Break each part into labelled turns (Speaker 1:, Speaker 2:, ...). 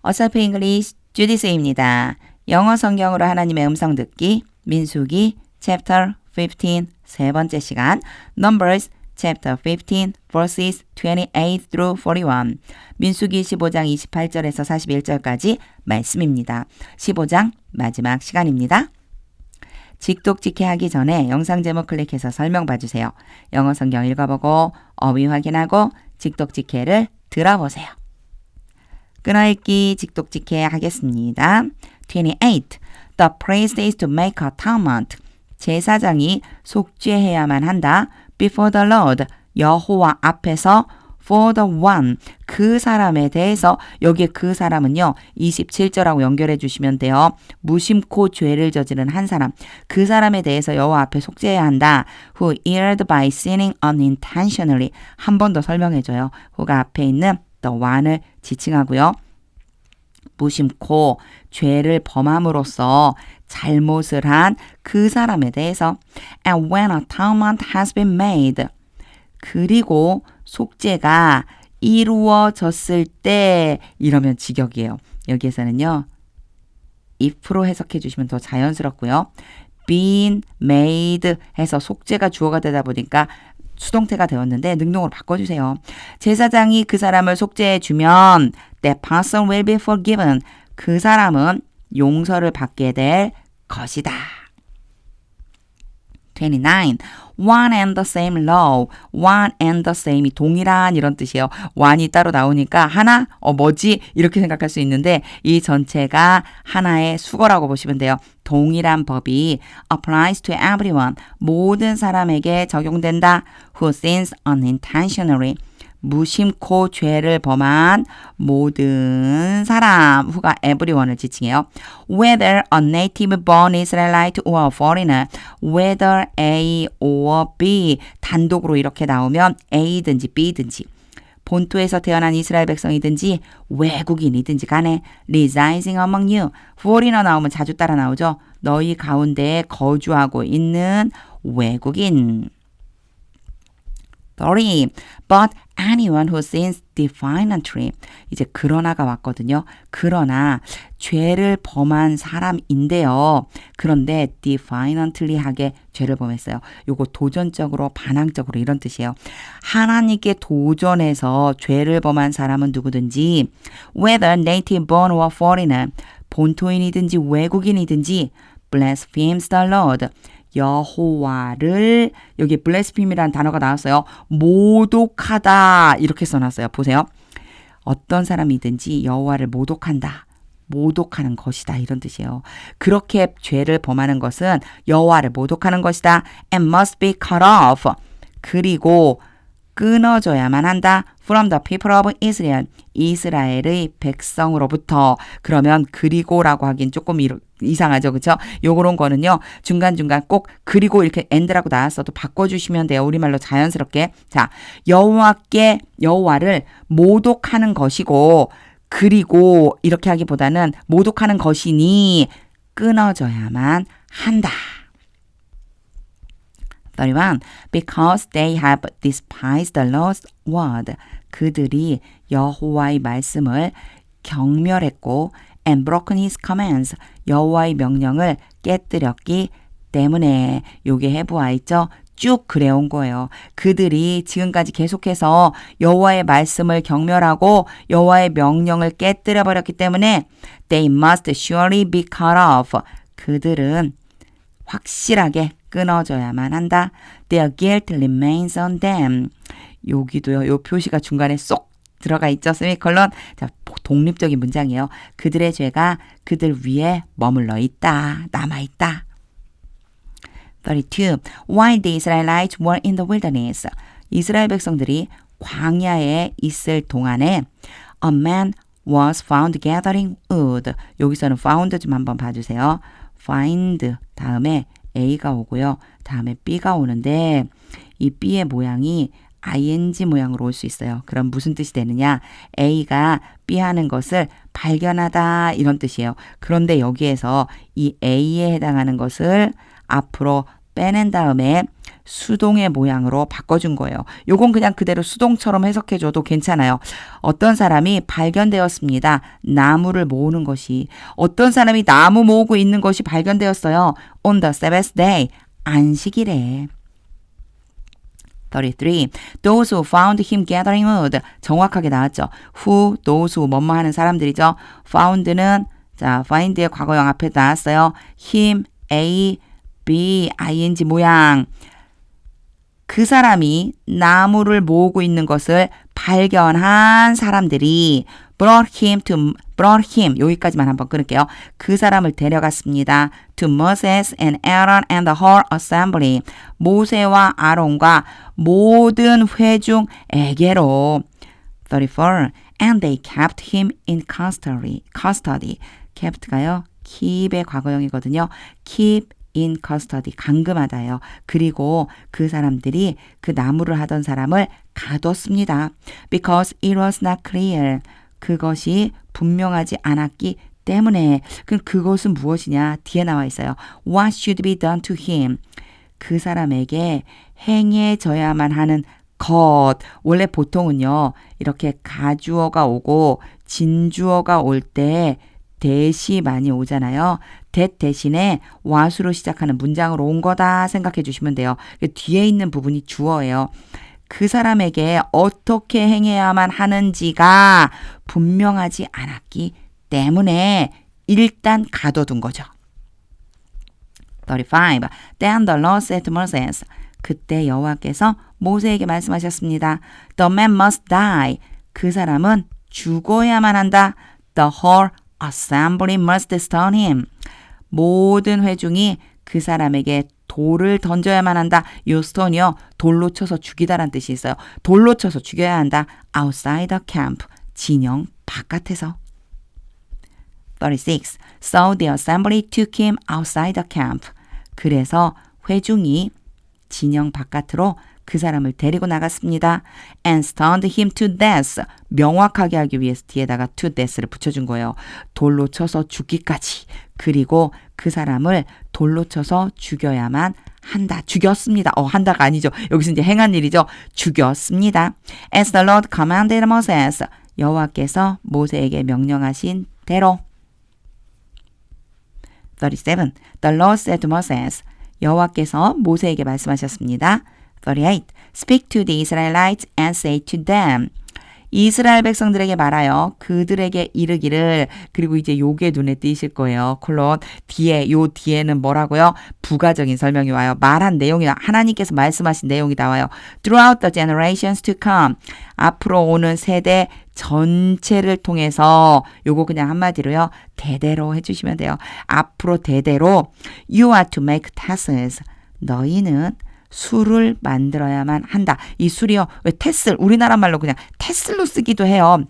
Speaker 1: 어설프 잉글리시 주디스입니다. 영어 성경으로 하나님의 음성 듣기 민수기 chapter 15 세 번째 시간 Numbers chapter 15 verses 28 through 41 민수기 15장 28절에서 41절까지 말씀입니다. 15장 마지막 시간입니다. 직독직해 하기 전에 영상 제목 클릭해서 설명 봐주세요. 영어 성경 읽어보고 어휘 확인하고 직독직해를 들어보세요. 끊어읽기 직독직해 하겠습니다. 28. The priest is to make atonement. 제사장이 속죄해야만 한다. Before the Lord. 여호와 앞에서 for the one. 그 사람에 대해서 여기에 그 사람은요. 27절하고 연결해 주시면 돼요. 무심코 죄를 저지른 한 사람. 그 사람에 대해서 여호와 앞에 속죄해야 한다. Who erred by sinning unintentionally. 한 번 더 설명해 줘요. who가 앞에 있는 the one을 지칭하고요. 무심코 죄를 범함으로써 잘못을 한 그 사람에 대해서 And when atonement has been made. 그리고 속죄가 이루어졌을 때 이러면 직역이에요. 여기에서는요. if로 해석해 주시면 더 자연스럽고요. been made 해서 속죄가 주어가 되다 보니까 수동태가 되었는데 능동으로 바꿔주세요. 제사장이 그 사람을 속죄해 주면 that person will be forgiven. 그 사람은 용서를 받게 될 것이다. 29. One and the same law. One and the same이 동일한 이런 뜻이에요. one이 따로 나오니까 하나? 뭐지? 이렇게 생각할 수 있는데 이 전체가 하나의 수거라고 보시면 돼요. 동일한 법이 applies to everyone. 모든 사람에게 적용된다. Who sins unintentionally. 무심코 죄를 범한 모든 사람. who가 everyone을 지칭해요. Whether a native born Israelite or a foreigner. Whether A or B. 단독으로 이렇게 나오면 A든지 B든지. 본토에서 태어난 이스라엘 백성이든지 외국인이든지 간에 residing among you. foreigner 나오면 자주 따라 나오죠. 너희 가운데에 거주하고 있는 외국인. 30. But anyone who sins defiantly. 이제 그러나가 왔거든요. 그러나 죄를 범한 사람인데요. 그런데 defiantly 하게 죄를 범했어요. 요거 도전적으로 반항적으로 이런 뜻이에요. 하나님께 도전해서 죄를 범한 사람은 누구든지 whether native born or foreigner 본토인이든지 외국인이든지 blasphemes the Lord. 여호와를 여기 blaspheme이라는 단어가 나왔어요. 모독하다 이렇게 써놨어요. 보세요. 어떤 사람이든지 여호와를 모독한다. 모독하는 것이다 이런 뜻이에요. 그렇게 죄를 범하는 것은 여호와를 모독하는 것이다. And must be cut off. 그리고 끊어져야만 한다. From the people of Israel. 이스라엘의 백성으로부터. 그러면 그리고라고 하긴 조금 이상하죠. 그렇죠? 요런 거는요. 중간중간 꼭 그리고 이렇게 and라고 나왔어도 바꿔주시면 돼요. 우리말로 자연스럽게. 자, 여호와를 모독하는 것이고 그리고 이렇게 하기보다는 모독하는 것이니 끊어져야만 한다. 31. Because they have despised the Lord's word. 그들이 여호와의 말씀을 경멸했고 and broken his commands. 여호와의 명령을 깨뜨렸기 때문에 요게 해부와 있죠. 쭉 그래온 거예요. 그들이 지금까지 계속해서 여호와의 말씀을 경멸하고 여호와의 명령을 깨뜨려 버렸기 때문에 they must surely be cut off. 그들은 확실하게 끊어져야만 한다. Their guilt remains on them. 여기도요. 요 표시가 중간에 쏙 들어가 있죠. 세미콜론. 자, 독립적인 문장이에요. 그들의 죄가 그들 위에 머물러 있다. 남아 있다. 32. While the Israelites were in the wilderness. 이스라엘 백성들이 광야에 있을 동안에 a man was found gathering wood. 여기서는 found 좀 한번 봐주세요. find 다음에 A가 오고요. 다음에 B가 오는데 이 B의 모양이 ing 모양으로 올 수 있어요. 그럼 무슨 뜻이 되느냐? A가 B 하는 것을 발견하다 이런 뜻이에요. 그런데 여기에서 이 A에 해당하는 것을 앞으로 빼낸 다음에 수동의 모양으로 바꿔준 거예요. 요건 그냥 그대로 수동처럼 해석해줘도 괜찮아요. 어떤 사람이 발견되었습니다. 나무를 모으는 것이. 어떤 사람이 나무 모으고 있는 것이 발견되었어요. On the seventh day. 안식일에. 33. Those who found him gathering wood. 정확하게 나왔죠. Who, those who 뭐뭐 하는 사람들이죠. Found는 자, find의 과거형 앞에 나왔어요. him, A, B, ing 모양. 그 사람이 나무를 모으고 있는 것을 발견한 사람들이 brought him 여기까지만 한번 끊을게요. 그 사람을 데려갔습니다. To Moses and Aaron and the whole assembly. 모세와 아론과 모든 회중에게로. 34. And they kept him in custody. kept가요. keep의 과거형이거든요. keep in custody. 감금하다예요. 그리고 그 사람들이 그 나무를 하던 사람을 가뒀습니다. Because it was not clear. 그것이 분명하지 않았기 때문에. 그럼 그것은 무엇이냐? 뒤에 나와 있어요. What should be done to him? 그 사람에게 행해져야만 하는 것. 원래 보통은요. 이렇게 가주어가 오고 진주어가 올 때 대시 많이 오잖아요. that 대신에 what으로 시작하는 문장으로 온 거다 생각해 주시면 돼요. 뒤에 있는 부분이 주어예요. 그 사람에게 어떻게 행해야만 하는지가 분명하지 않았기 때문에 일단 가둬둔 거죠. 35. Then the Lord said to Moses. 그때 여호와께서 모세에게 말씀하셨습니다. The man must die. 그 사람은 죽어야만 한다. The whole assembly must stone him. 모든 회중이 그 사람에게 돌을 던져야만 한다. 요 스톤이요. 돌로 쳐서 죽이다란 뜻이 있어요. 돌로 쳐서 죽여야 한다. outside the camp. 진영 바깥에서. 36. So the assembly took him outside the camp. 그래서 회중이 진영 바깥으로 그 사람을 데리고 나갔습니다. And stoned him to death. 명확하게 하기 위해서 뒤에다가 to death를 붙여준 거예요. 돌로 쳐서 죽기까지. 그리고 그 사람을 돌로 쳐서 죽여야만 한다. 죽였습니다. 한다가 아니죠. 여기서 이제 행한 일이죠. 죽였습니다. As the Lord commanded Moses. 여호와께서 모세에게 명령하신 대로. 37. The Lord said to Moses. 여호와께서 모세에게 말씀하셨습니다. 38. Speak to the Israelites and say to them. 이스라엘 백성들에게 말하여 그들에게 이르기를. 그리고 이제 요게 눈에 띄실 거예요. 콜론 뒤에 요 뒤에는 뭐라고요? 부가적인 설명이 와요. 말한 내용이 하나님께서 말씀하신 내용이 나와요. Throughout the generations to come. 앞으로 오는 세대 전체를 통해서 요거 그냥 한마디로요. 대대로 해주시면 돼요. 앞으로 대대로 You are to make tassels. 너희는 술을 만들어야만 한다. 이 술이요. 왜 테슬 우리나라 말로 그냥 테슬로 쓰기도 해요.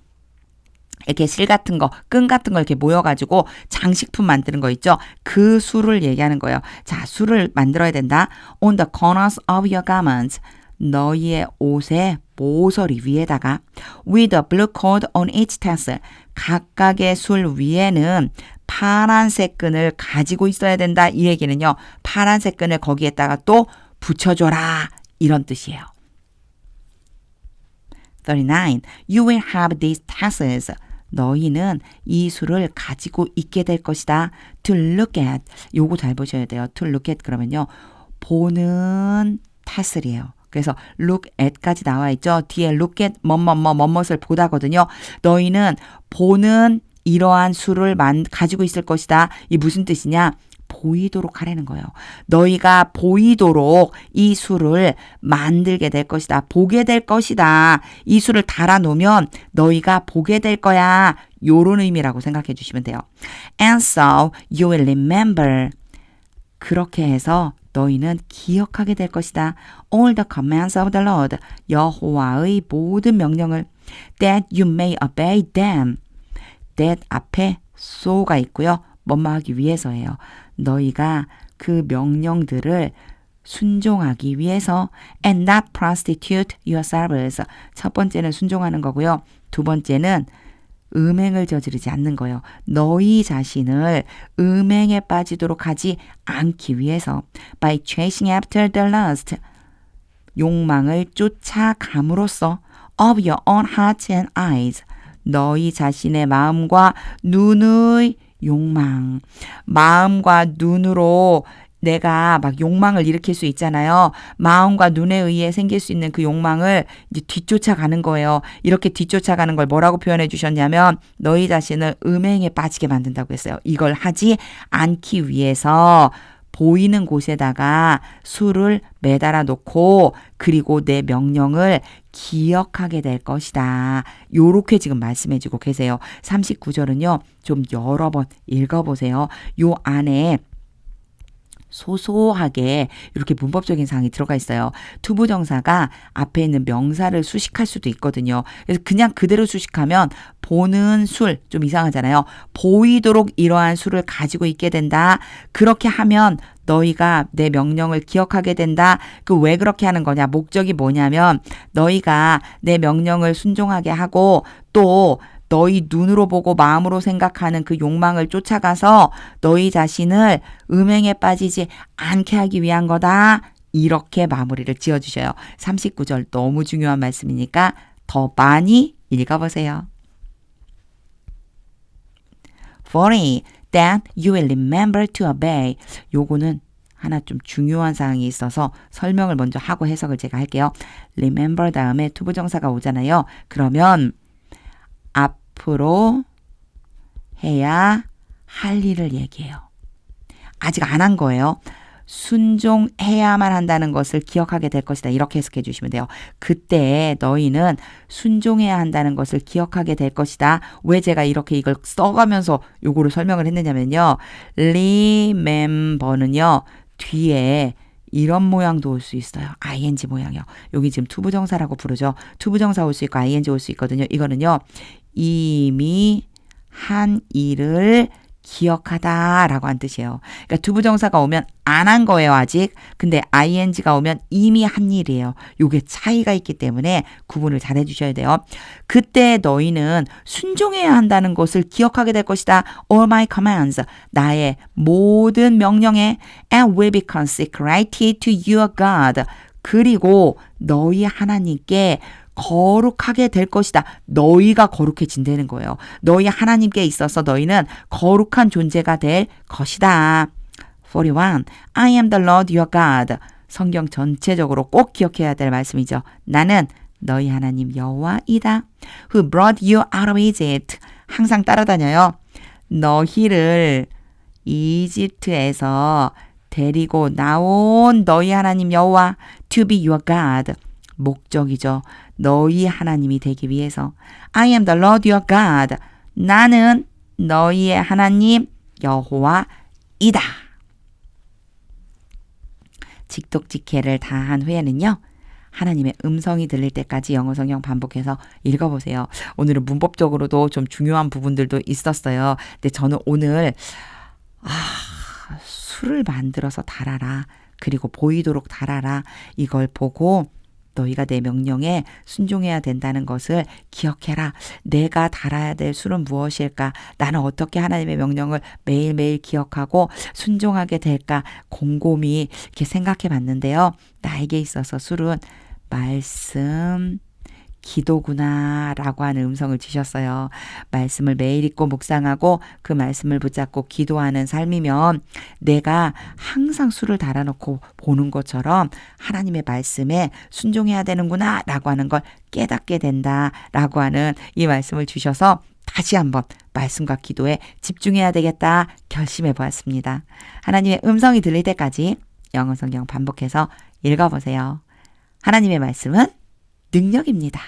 Speaker 1: 이렇게 실 같은 거, 끈 같은 거 이렇게 모여가지고 장식품 만드는 거 있죠. 그 술을 얘기하는 거예요. 자, 술을 만들어야 된다. On the corners of your garments. 너희의 옷의 모서리 위에다가 with a blue cord on each tassel. 각각의 술 위에는 파란색 끈을 가지고 있어야 된다. 이 얘기는요. 파란색 끈을 거기에다가 또 붙여줘라. 이런 뜻이에요. 39. You will have these tassels. 너희는 이 술을 가지고 있게 될 것이다. To look at. 요거 잘 보셔야 돼요. To look at 그러면요. 보는 tassel이에요. 그래서 look at까지 나와 있죠. 뒤에 look at 뭐뭇을 보다거든요. 너희는 보는 이러한 술을 가지고 있을 것이다. 이 무슨 뜻이냐? 보이도록 하라는 거예요. 너희가 보이도록 이 술을 만들게 될 것이다. 보게 될 것이다. 이 술을 달아놓으면 너희가 보게 될 거야. 요런 의미라고 생각해 주시면 돼요. And so you will remember. 그렇게 해서 너희는 기억하게 될 것이다. All the commands of the Lord. 여호와의 모든 명령을. That you may obey them. That 앞에 so가 있고요. 뭐뭐 하기 위해서예요. 너희가 그 명령들을 순종하기 위해서 and not prostitute yourselves. 첫 번째는 순종하는 거고요. 두 번째는 음행을 저지르지 않는 거예요. 너희 자신을 음행에 빠지도록 하지 않기 위해서 by chasing after the lust. 욕망을 쫓아감으로써 of your own heart and eyes. 너희 자신의 마음과 눈의 욕망. 마음과 눈으로 내가 막 욕망을 일으킬 수 있잖아요. 마음과 눈에 의해 생길 수 있는 그 욕망을 이제 뒤쫓아가는 거예요. 이렇게 뒤쫓아가는 걸 뭐라고 표현해 주셨냐면 너희 자신을 음행에 빠지게 만든다고 했어요. 이걸 하지 않기 위해서 보이는 곳에다가 술을 매달아 놓고 그리고 내 명령을 기억하게 될 것이다. 요렇게 지금 말씀해 주고 계세요. 39절은요. 좀 여러 번 읽어보세요. 요 안에 소소하게 이렇게 문법적인 사항이 들어가 있어요. 투부정사가 앞에 있는 명사를 수식할 수도 있거든요. 그래서 그냥 그대로 수식하면 보는 술 좀 이상하잖아요. 보이도록 이러한 술을 가지고 있게 된다. 그렇게 하면 너희가 내 명령을 기억하게 된다. 그 왜 그렇게 하는 거냐? 목적이 뭐냐면 너희가 내 명령을 순종하게 하고 또 너희 눈으로 보고 마음으로 생각하는 그 욕망을 쫓아가서 너희 자신을 음행에 빠지지 않게 하기 위한 거다. 이렇게 마무리를 지어주셔요. 39절 너무 중요한 말씀이니까 더 많이 읽어보세요. For that you will remember to obey. 요거는 하나 좀 중요한 사항이 있어서 설명을 먼저 하고 해석을 제가 할게요. remember 다음에 투부정사가 오잖아요. 그러면 앞으로 해야 할 일을 얘기해요. 아직 안 한 거예요. 순종해야만 한다는 것을 기억하게 될 것이다. 이렇게 해석해 주시면 돼요. 그때 너희는 순종해야 한다는 것을 기억하게 될 것이다. 왜 제가 이렇게 이걸 써가면서 요거를 설명을 했느냐면요. remember는요. 뒤에 이런 모양도 올 수 있어요. ing 모양이요. 여기 지금 투부정사라고 부르죠. 투부정사 올 수 있고 ing 올 수 있거든요. 이거는요. 이미 한 일을 기억하다라고 한 뜻이에요. 그러니까 투부정사가 오면 안 한 거예요, 아직. 근데 ing가 오면 이미 한 일이에요. 요게 차이가 있기 때문에 구분을 잘 해주셔야 돼요. 그때 너희는 순종해야 한다는 것을 기억하게 될 것이다. All my commands, 나의 모든 명령에 and will be consecrated to your God. 그리고 너희 하나님께 거룩하게 될 것이다. 너희가 거룩해진다는 거예요. 너희 하나님께 있어서 너희는 거룩한 존재가 될 것이다. 41. I am the Lord your God. 성경 전체적으로 꼭 기억해야 될 말씀이죠. 나는 너희 하나님 여호와이다. Who brought you out of Egypt. 항상 따라다녀요. 너희를 이집트에서 데리고 나온 너희 하나님 여호와. To be your God. 목적이죠. 너희 하나님이 되기 위해서. I am the Lord your God. 나는 너희의 하나님 여호와이다. 직독직해를 다 한 후에는요. 하나님의 음성이 들릴 때까지 영어 성경 반복해서 읽어보세요. 오늘은 문법적으로도 좀 중요한 부분들도 있었어요. 근데 저는 오늘 술을 만들어서 달아라. 그리고 보이도록 달아라. 이걸 보고 너희가 내 명령에 순종해야 된다는 것을 기억해라. 내가 달아야 될 술은 무엇일까? 나는 어떻게 하나님의 명령을 매일매일 기억하고 순종하게 될까? 곰곰이 이렇게 생각해 봤는데요. 나에게 있어서 술은 말씀, 기도구나 라고 하는 음성을 주셨어요. 말씀을 매일 읽고 묵상하고 그 말씀을 붙잡고 기도하는 삶이면 내가 항상 술을 달아놓고 보는 것처럼 하나님의 말씀에 순종해야 되는구나 라고 하는 걸 깨닫게 된다 라고 하는 이 말씀을 주셔서 다시 한번 말씀과 기도에 집중해야 되겠다 결심해 보았습니다. 하나님의 음성이 들릴 때까지 영어 성경 반복해서 읽어보세요. 하나님의 말씀은 능력입니다.